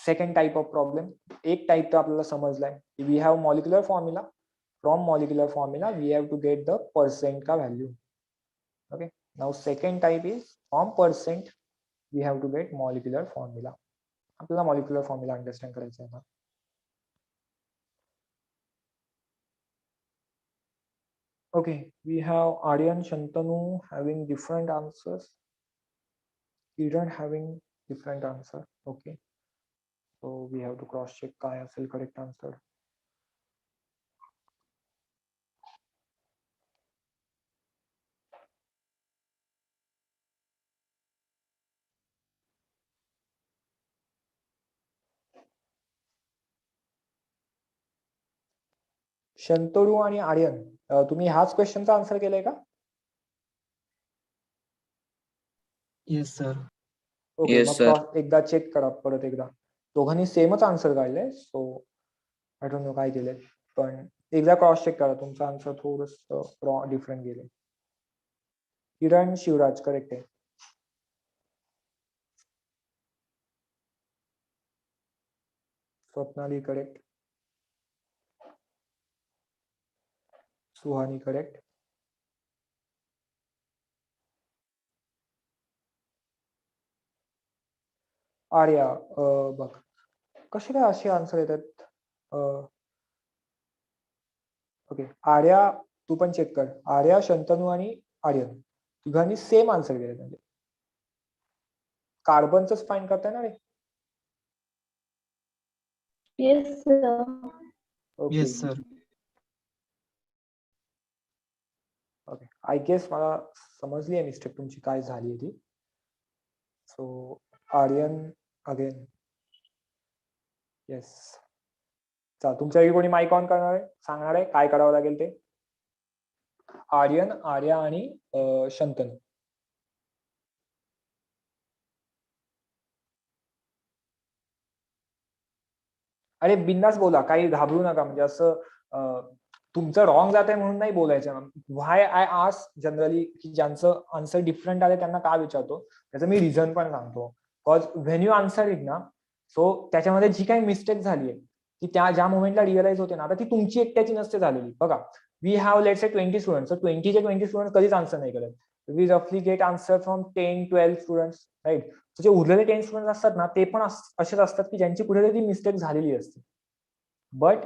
second type of problem. एक टाइप तर आपल्याला समजलाय. We have molecular formula. From molecular formula we have to get the percent का value. Okay. Now second type is from percent we have to get molecular formula. आपल्याला molecular formula understand करायचा आहे. Okay, we have Aryan, Shantanu having different answers. Kiran having different answer. Okay, so we have to cross check काय असेल correct answer. Shantanu आणि आर्यन तुम्ही ह्याच क्वेश्चनचा answer केलाय का? Yes, sir. ओके. Yes, मग sir. एकदा चेक करा परत एकदा. दोघांनी सेमच आन्सर काढलंय. सो आय डोंट नो काय केलंय, पण एकदा क्रॉस चेक करा. तुमचा आन्सर थोडस डिफरंट गेले. किरण शिवराज करेक्ट आहे. स्वप्नाली करेक्ट. सुहानी करेक्ट. आर्या बघ कसे काय असे आन्सर येतात. ओके. आर्या तू पण चेक कर. आर्या, शंतनू आणि आर्यन तिघांनी सेम आन्सर केले. म्हणजे कार्बनच फाईंड करताय ना रे. Yes sir. Okay. Yes, sir. I guess मला समजली आहे मिस्टेक तुमची काय झाली आहे ती. So Aryan again. येस. चला तुमच्यापैकी कोणी माईक ऑन करणार आहे, सांगणार आहे काय करावं लागेल ते. आर्यन, आर्या आणि शंतनू. अरे बिंदास बोला, काही घाबरू नका. म्हणजे असं तुमचं रॉंग जात आहे म्हणून नाही बोलायचं. व्हाय आय आस्क जनरली की ज्यांचं आन्सर डिफरंट आले त्यांना का विचारतो त्याचं मी रिझन पण सांगतो. Because when you answer it ना, सो त्याच्यामध्ये जी काही मिस्टेक झाली आहे ती त्या ज्या मोमेंटला रिअलाइज होते ना, आता ती तुमची एकट्याची नसते झालेली. बघा, we have let's say 20 students. 20चे 20 स्टुडंट कधीच आन्सर नाही करत. वी रफली get answer from 10-12 students, right. जे उरलेले 10 स्टुडंट असतात ना, ते पण असेच असतात की ज्यांची कुठेतरी मिस्टेक झालेली असते. बट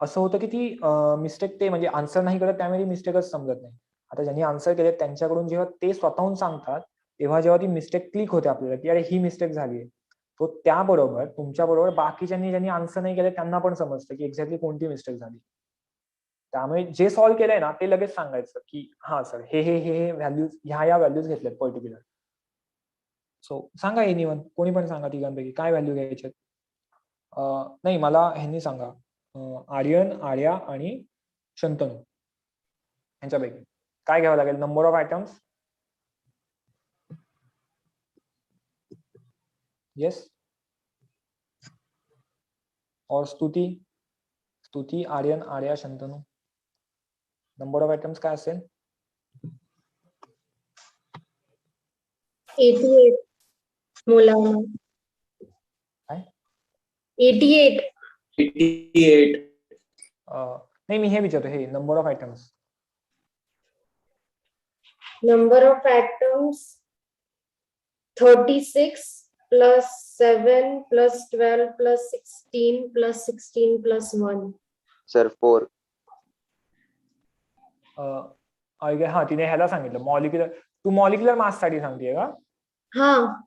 असं होतं की ती मिस्टेक ते म्हणजे आन्सर नाही करत त्यामुळे ती मिस्टेकच समजत नाही. आता ज्यांनी आन्सर केले त्यांच्याकडून जेव्हा ते स्वतःहून सांगतात तेव्हा जेव्हा ती मिस्टेक क्लिक होते आपल्याला की अरे ही मिस्टेक झाली आहे, तो त्याबरोबर तुमच्या बरोबर बाकीच्यांनी ज्यांनी आन्सर नाही केले त्यांना पण समजतं की एक्झॅक्टली कोणती मिस्टेक झाली. त्यामुळे जे सॉल्व्ह केलंय ना ते लगेच सांगायचं की हा सर हे हे हे व्हॅल्यूज ह्या व्हॅल्यूज घेतल्यात पर्टिक्युलर. सो सांगा एनीवन, कोणी पण सांगा तिघांपैकी काय व्हॅल्यू घ्यायच्यात. नाही मला ह्यांनी सांगा, आर्यन, आर्या आणि शंतनू यांच्यापैकी काय घ्यावं लागेल. Number of atoms. येस. और Stuti, Stuti, Aryan, Arya, Shantanu. Number of atoms काय असेल. 88 मुलांना. काय 88. 88. नाही मी हे विचारतो, हे number of items. Number of atoms 36 plus 7 plus 12 plus 16 plus 16 plus 1. Sir, 4. हा तिने ह्याला सांगितलं मॉलिक्युलर. तू मॉलिक्युलर मास साठी सांगतेय का. हा.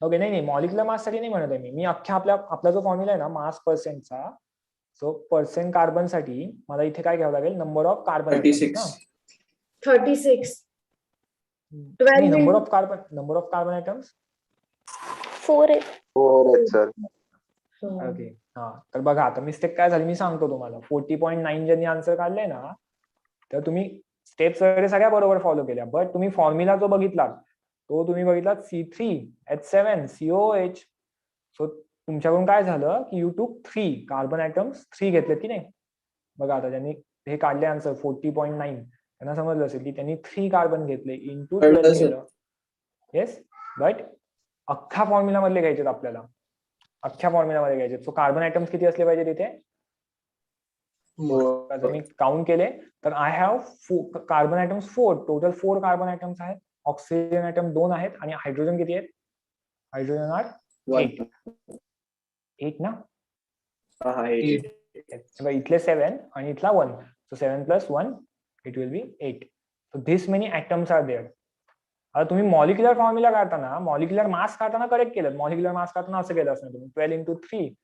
ओके. नाही मॉलिक्युलर मास साठी नाही म्हणत आहे मी अख्ख्या आपला जो फॉर्म्युला आहे ना मास पर्सेंटचा, सो पर्सेंट कार्बन साठी मला इथे काय घ्यावं लागेल. Number of carbon. 36. 36. Number of carbon items 4 आहे. 4 आहेत सर. ओके. हा तर बघा आता मिस्टेक काय झाली मी सांगतो तुम्हाला. 40.9 ज्यांनी आन्सर काढले ना, तर तुम्ही स्टेप्स वगैरे सगळ्या बरोबर फॉलो केल्या, बट तुम्ही फॉर्म्युला जो बघितला तो तुम्ही बघितला C3H7COH. सो तुमच्याकडून काय झालं की यू टूक 3 कार्बन आयटम्स 3 घेतलेत की नाही. बघा आता ज्यांनी हे काढले आन्सर 40.9 त्यांना समजलं असेल की त्यांनी 3 कार्बन घेतले इंटू 12 केलं. येस. बट अख्ख्या फॉर्म्युला मधले घ्यायचे आपल्याला, अख्ख्या फॉर्म्युला मध्ये घ्यायचे. सो कार्बन आयटम्स किती असले पाहिजे तिथे. जर मी काउंट केले तर I have carbon items 4. Total 4 carbon items आहेत. ऑक्सिजन आयटम 2 आहेत आणि हायड्रोजन किती आहेत. हायड्रोजन आर 8 ना. इथले 7 आणि इथला 1. So 7 + 1 it will be 8. So this many atoms are there. आता तुम्ही मॉलिक्युलर फॉर्म्युला काढताना, मॉलिक्युलर मास काढताना करेक्ट केलं. मॉलिक्युलर मास काढताना असं केलं असं तुम्ही 12 × 3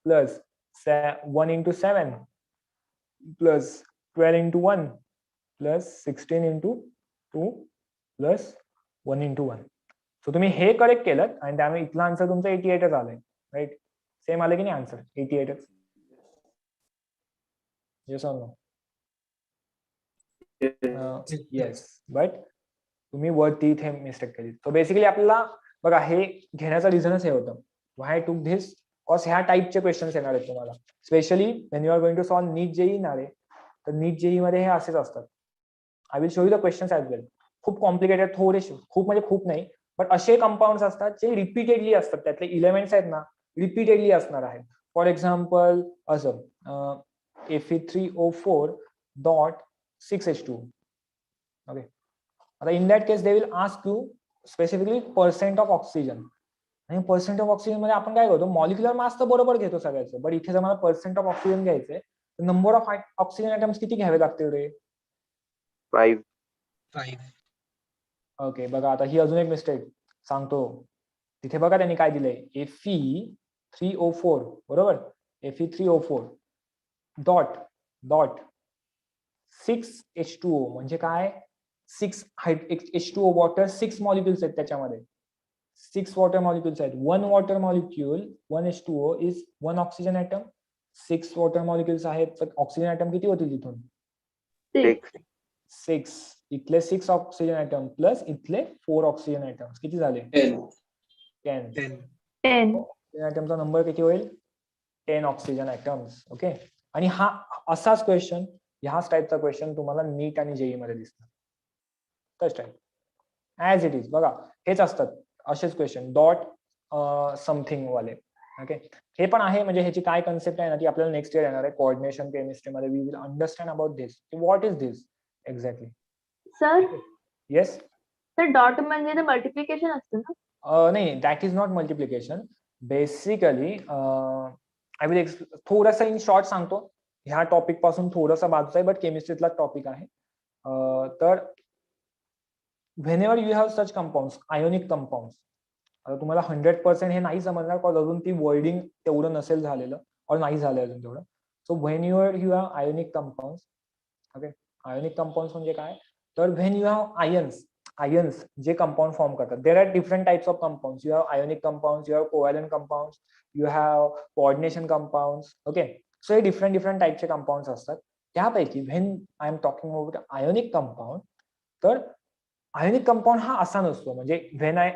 plus 1 × 7 plus 12 × 1 plus 16 × 2 plus 1 × 1. So तुम्ही हे करेक्ट केलं आणि त्यामुळे इथला आन्सर तुमचा 88च आलाय. राईट. सेम आलं की नाही आन्सर 88च. Yes or no. Yes. But तुम्ही वरती इथे मिस्टेक केली. सो बेसिकली आपल्याला बघा हे घेण्याचा रिझनच हे होतं. व्हाय टू धिस. कॉज ह्या टाईपचे क्वेश्चन्स येणार आहेत तुम्हाला specially when you are going to solve NEET JEE येणार आहे. तर नीट जेई मध्ये हे असेच असतात. I will show you the questions as well. खूप कॉम्प्लिकेटेड थोडेसे, खूप म्हणजे खूप नाही, बट असे कंपाऊंड असतात जे रिपीटेडली असतात. त्यातले इलेमेंट्स आहेत ना रिपीटेडली असणार आहेत. फॉर एक्झाम्पल असं Fe3O4.6H2. ओके. आता in that case they will ask you specifically percent of oxygen. आणि पर्सेंट ऑफ ऑक्सिजन मध्ये आपण काय करतो मॉलिक्युलर मास तर बरोबर घेतो सगळ्याचं, बट इथे जर मला पर्सेंट ऑफ ऑक्सिजन घ्यायचंय तर नंबर ऑफ ऑक्सिजन आयटम्स किती घ्यावे लागतील रे. 5. ओके. बघा आता ही अजून एक मिस्टेक सांगतो. तिथे बघा त्यांनी काय दिलंय Fe3O4 बरोबर. Fe3O4 डॉट 6H2O म्हणजे काय 6 H2O वॉटर 6 मॉलिक्युल्स आहेत त्याच्यामध्ये, 6 वॉटर मॉलिक्युल्स आहेत. 1 water molecule 1 H2O is 1 oxygen atom. 6 water molecules आहेत तर ऑक्सिजन ऍटम किती होतील इथून? 6. 6. इथले 6 ऑक्सिजन ऍटम प्लस इथले 4 ऑक्सिजन ऍटम किती झाले? 10. 10. 10. ऑक्सिजन ऍटमचा नंबर किती होईल? 10 ऑक्सिजन ऍटम्स. ओके. आणि हा असाच क्वेश्चन, ह्याच टाईपचा क्वेश्चन तुम्हाला नीट आणि जेई मध्ये दिसतात. तच टाईप ऍज इट इज. बघा हेच असतात असेच क्वेश्चन, डॉट समथिंग वाले. ओके. हे पण आहे, म्हणजे ह्याची काय कन्सेप्ट आहे ना ती आपल्याला नेक्स्ट इयर येणार आहे कोऑर्डिनेशन केमिस्ट्री मध्ये. We will understand about this. What is this exactly. Sir yes. तर डॉट म्हणजे ते मल्टिप्लिकेशन असतं ना? नाही, that is not multiplication. Basically I will थोडंसं इन शॉर्ट सांगतो. ह्या टॉपिक पासून थोडंसं बाजूचा आहे, बट केमिस्ट्रीतला टॉपिक आहे. तर whenever you have such compounds, ionic compounds, आता तुम्हाला 100% हे नाही समजणार कारण अजून ती वर्डिंग तेवढं नसेल झालेलं और नाही झालं अजून तेवढं. So when you have ionic compounds. Okay. Ionic compounds म्हणजे काय? तर व्हेन यू हॅव आयन्स जे कंपाऊंड फॉर्म करतात. There are different types of compounds. You have ionic compounds, you have covalent compounds, you have coordination compounds. Okay. So हे different टाइपचे compounds असतात. त्यापैकी when I am talking about ionic compound, तर ionic compound हा असा नसतो. म्हणजे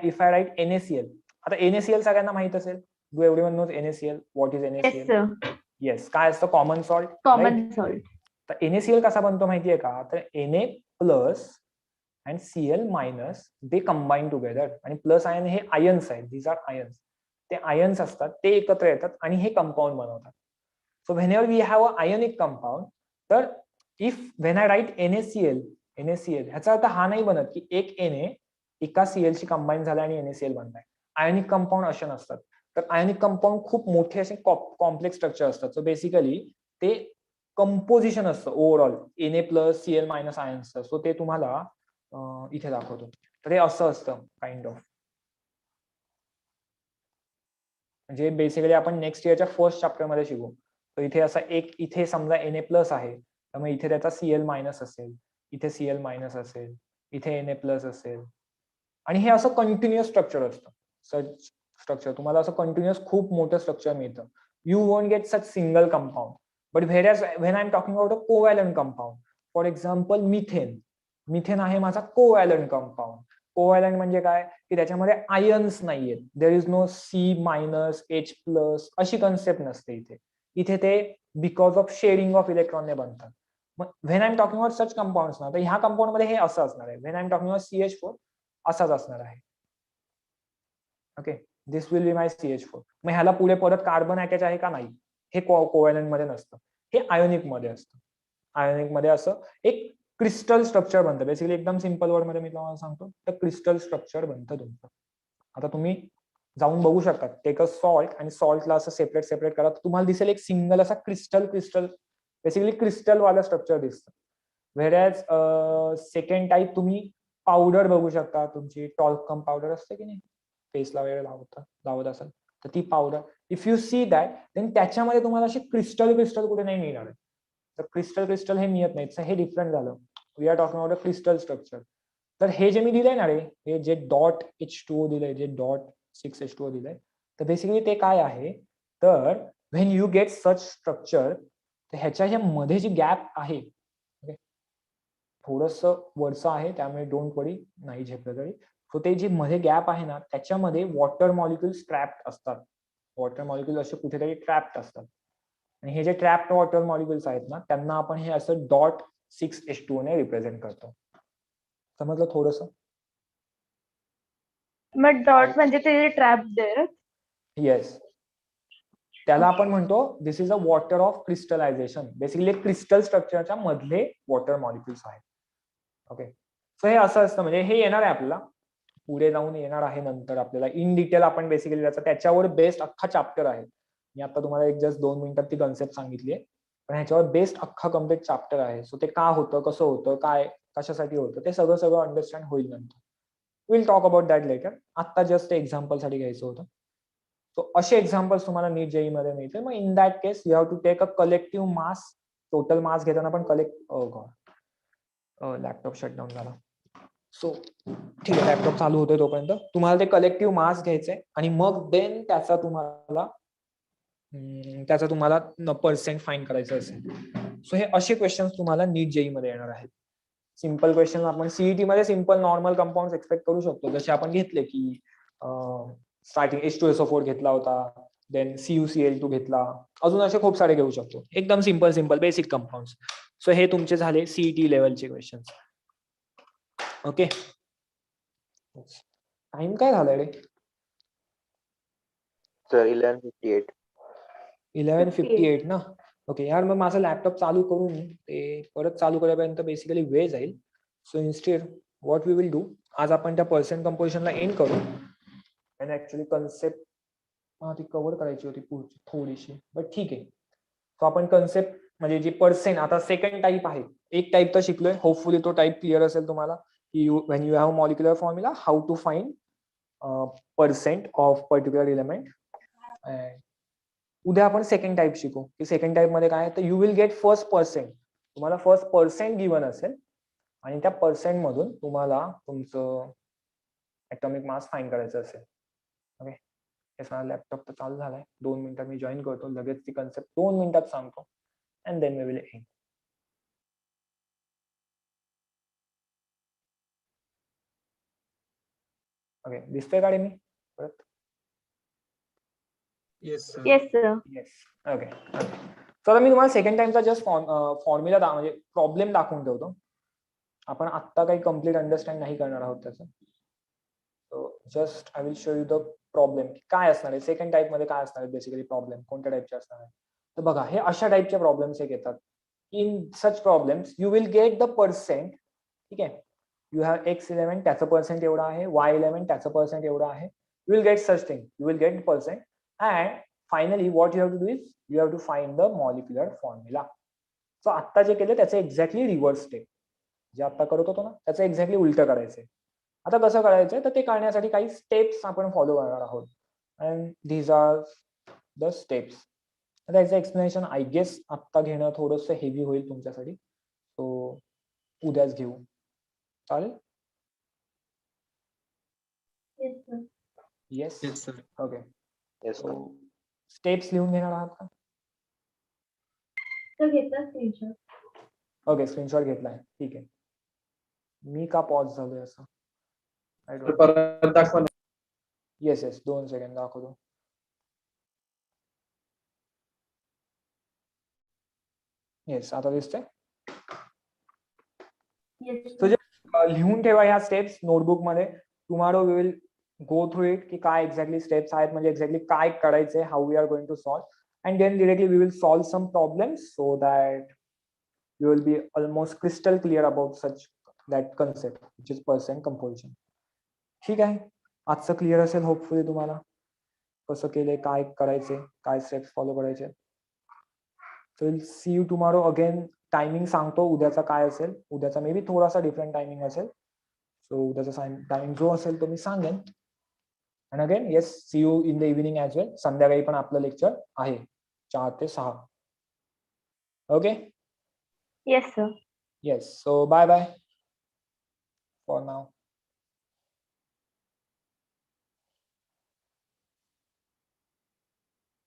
if I write NaCl, आता NaCl सगळ्यांना माहित असेल. Do everyone knows NaCl? What is yes NaCl? Sir. Yes. काय असतं? Common salt. Common salt. तर NaCl कसा बनतो माहितीये का? तर Na plus and Cl minus they combine together. आणि प्लस आयन हे आयन्स आहेत. These are ions. ते आयन्स असतात, ते एकत्र येतात आणि हे कंपाऊंड बनवतात. So whenever we have a ionic compound, तर if when I write NaCl ह्याचा अर्थ हा नाही बनत की एक Na एका Cl शी कंबाईन झाला आणि NaCl बनलाय. आयोनिक कंपाऊंड असे नसतात. तर आयोनिक कंपाऊंड खूप मोठे असे कॉम्प्लेक्स स्ट्रक्चर असतात. सो बेसिकली ते कंपोजिशन असतं overall Na plus Cl minus आयन्सचं. सो ते तुम्हाला इथे दाखवतो. तर हे असं असतं काइंड ऑफ. म्हणजे बेसिकली आपण नेक्स्ट इयरच्या फर्स्ट चॅप्टर मध्ये शिकू. तर इथे असा इथे समजा Na प्लस आहे, त्यामुळे इथे त्याचा Cl मायनस असेल, इथे Cl मायनस असेल, इथे Na प्लस असेल. आणि हे असं कंटिन्युअस स्ट्रक्चर असतं. सच स्ट्रक्चर तुम्हाला असं कंटिन्युअस खूप मोठं स्ट्रक्चर मिळतं. You won't get such single compound. But when I am talking about a covalent compound, for example methane आहे माझा कोव्हॅलंट कंपाऊंड. कोव्हॅलंट म्हणजे काय? की त्याच्यामध्ये आयन्स नाहीयेत. There is no C minus H plus अशी कन्सेप्ट नसते इथे. इथे ते बिकॉज ऑफ शेअरिंग ऑफ इलेक्ट्रॉनने बनतात. मग when I am talking about such compounds ना, तर ह्या कंपाऊंड मध्ये हे असं असणार आहे. When I am talking about CH4 असाच असणार आहे. Okay. This will be my CH4. मग ह्याला पुढे परत कार्बन अटॅच आहे का? नाही. हे कोव्हॅलंट मध्ये नसतं, हे आयोनिक मध्ये असतं. आयोनिक मध्ये असं एक क्रिस्टल स्ट्रक्चर बनतं. बेसिकली एकदम सिंपल वर्ड मध्ये मी तुम्हाला सांगतो, तर क्रिस्टल स्ट्रक्चर बनतं तुमचं. आता तुम्ही जाऊन बघू शकता, टेक अ सॉल्ट आणि सॉल्टला असं सेपरेट करा, तुम्हाला दिसेल एक सिंगल असा क्रिस्टल बेसिकली क्रिस्टल वाला स्ट्रक्चर दिसतं. व्हेरॅज सेकंड टाईप तुम्ही पावडर बघू शकता. तुमची टॉल्कम पावडर असते की नाही, फेसला वगैरे लावत असाल तर ती powder, if you see that, then त्याच्यामध्ये तुम्हाला अशी क्रिस्टल कुठे नाही मिळणार आहे. तर क्रिस्टल हे मिळत नाही. हे डिफरंट झालं. We are talking about a crystal structure. तर हे जे मी दिलंय ना रे, हे जे डॉट H2O दिलंय, जे डॉट 6 H2O दिलंय, तर बेसिकली ते काय आहे? तर when you get such structure, तर ह्याच्या मध्ये जी गॅप आहे, थोडस वरचं आहे त्यामुळे डोंट वरी, नाही झेपलं तरी. सो ते जे मध्ये गॅप आहे ना, त्याच्यामध्ये वॉटर मॉलिक्युल्स ट्रॅप्ड असतात. वॉटर मॉलिक्युल असे कुठेतरी ट्रॅप्ड असतात. आणि हे जे ट्रॅप्ड वॉटर मॉलिक्युल्स आहेत ना, त्यांना आपण हे असं डॉट 6 H2O ने रिप्रेझेंट करतो. समजलं थोडस? मग डॉट म्हणजे ते ट्रॅप देअर. येस. त्याला आपण म्हणतो this is a water of crystallization. Basically crystal स्ट्रक्चरच्या मधले वॉटर मॉलिक्युल्स आहेत. ओके. सो हे असं असतं. म्हणजे हे येणार आहे आपल्याला पुढे जाऊन येणार आहे नंतर आपल्याला इन डिटेल. आपण बेसिकली त्याच्यावर बेस्ड अख्खा चॅप्टर आहे. मी आता तुम्हाला एक जस्ट 2 मिनिटात ती कन्सेप्ट सांगितली आहे, पण ह्याच्यावर बेस्ड अख्खा कम्प्लीट चॅप्टर आहे. सो ते का होतं, कसं होतं, काय कशासाठी होतं, ते सगळं अंडरस्टँड होईल नंतर. Will talk about that later. आता जस्ट एक्झाम्पल साठी घ्यायचं होतं. सो असे एक्झाम्पल्स तुम्हाला नीट जेई मध्ये मिळते. मग in that case you have to take a collective mass. Total mass घेताना पण लॅपटॉप शटडाऊन झाला. सो ठीक आहे, लॅपटॉप चालू होतोय तोपर्यंत तुम्हाला ते कलेक्टिव्ह मास घ्यायचंय आणि मग देन त्याचा तुम्हाला पर्सेंट फाईंड करायचं असेल. सो हे असे क्वेश्चन्स तुम्हाला नीट जेई मध्ये येणार आहेत. सिम्पल क्वेश्चन आपण सीईटी मध्ये सिम्पल नॉर्मल कंपाऊंड एक्सपेक्ट करू शकतो, जसे आपण घेतले की स्टार्टिंग H2SO4 घेतला होता, देन CuCl2 घेतला, अजून असे खूप सारे घेऊ शकतो, एकदम सिम्पल बेसिक कंपाऊंड. सो हे तुमचे झाले सीईटी लेवलचे क्वेश्चन. ओके, टाइम काय झालाय रे? सर 11:58. 11:58 ना. ओके यार, मग माझं लॅपटॉप चालू करून ते परत चालू करेपर्यंत बेसिकली वेळ जाईल. So instead what we will do, आज आपण त्या पर्सेंट कंपोजिशनला एंड करू. आणि ऍक्च्युली कन्सेप्ट ती कव्हर करायची होती पुढची थोडीशी, बट ठीक आहे. सो आपण कन्सेप्ट म्हणजे जी पर्सेंट, आता सेकंड टाईप आहे, एक टाईप तर शिकलोय, होपफुली तो टाईप क्लिअर असेल तुम्हाला की when you have molecular formula how to find percent of particular element. उद्या आपण सेकंड टाईप शिकू की सेकंड टाईप मध्ये काय, तर you will get first percent. तुम्हाला फर्स्ट पर्सेंट गिवन असेल आणि त्या पर्सेंट मधून तुम्हाला तुमचं ऍटॉमिक मास फाइंड करायचं असेल. ओके, माझा लॅपटॉप तर चालू झालाय, 2 मिनिटात मी जॉईन करतो, लगेच ती कन्सेप्ट 2 मिनिटात सांगतो and then we will end. Okay, दिसतोय गाडी मी परत? Yes, sir. Yes sir. Yes. Okay. तर मी तुम्हाला सेकंड टाइमचा जस्ट फॉर्म्युला म्हणजे प्रॉब्लेम दाखवून ठेवतो. आपण आत्ता काही कम्प्लीट अंडरस्टँड नाही करणार आहोत त्याचं. So just I will show you the problem काय असणार आहे सेकंड टाईप मध्ये, काय असणार आहे बेसिकली प्रॉब्लेम कोणत्या टाईपचे असणार आहे. तर बघा, हे अशा टाईपचे प्रॉब्लेम्स एक येतात. In such problems you will gate the percent. ठीक आहे, यू हॅव X11 त्याचं पर्सेंट एवढा आहे, Y11 त्याचं पर्सेंट एवढा आहे. You will get such thing, you will get percent and finally what you have to do is you have to find the molecular formula. So आत्ता जे केलं त्याचं एक्झॅक्टली रिव्हर्स स्टेप, जे आता करत होतो ना त्याचं एक्झॅक्टली उलट करायचंय. आता कसं करायचंय तर ते करण्यासाठी काही स्टेप्स आपण फॉलो करणार आहोत and these are the steps. आता याचं एक्सप्लेनेशन आय गेस आत्ता घेणं थोडंसं हेवी होईल तुमच्यासाठी, सो उद्याच घेऊ, चालेल? Yes. Yes, sir. Okay, Yes, sir. Steps लिहून घेणार आहात का? तर घेतला स्क्रीनशॉट. ओके, स्क्रीनशॉट घेतलाय, ठीक आहे. मी का पॉज झालोय असं? तर परत दाखवा ना. येस येस, 2 सेकंड दाखवतो. येस, आता दिसतंय. So just लिहून ठेवा ह्या स्टेप्स नोटबुक मध्ये. Tomorrow we will go through it की काय एक्झॅक्टली स्टेप्स आहेत, म्हणजे एक्झॅक्टली काय करायचंय, how we are going to solve, and then directly we will solve some problems so that you will be almost crystal clear about such that concept which is percent composition. ठीक आहे, आजचं clear असेल hopefully तुम्हाला कसं केलंय, काय करायचे, काय स्टेप्स फॉलो करायचे. So will see you tomorrow again. Timing सांगतो उद्याचा काय असेल, उद्याचा मे बी थोडासा डिफरंट टायमिंग असेल. सो उद्याचा टायमिंग जो असेल तो मी सांगेन. And again yes, see you in the evening as well. संध्याकाळी पण आपलं लेक्चर आहे 4 ते 6. Okay. Yes sir. Yes, so bye bye for now.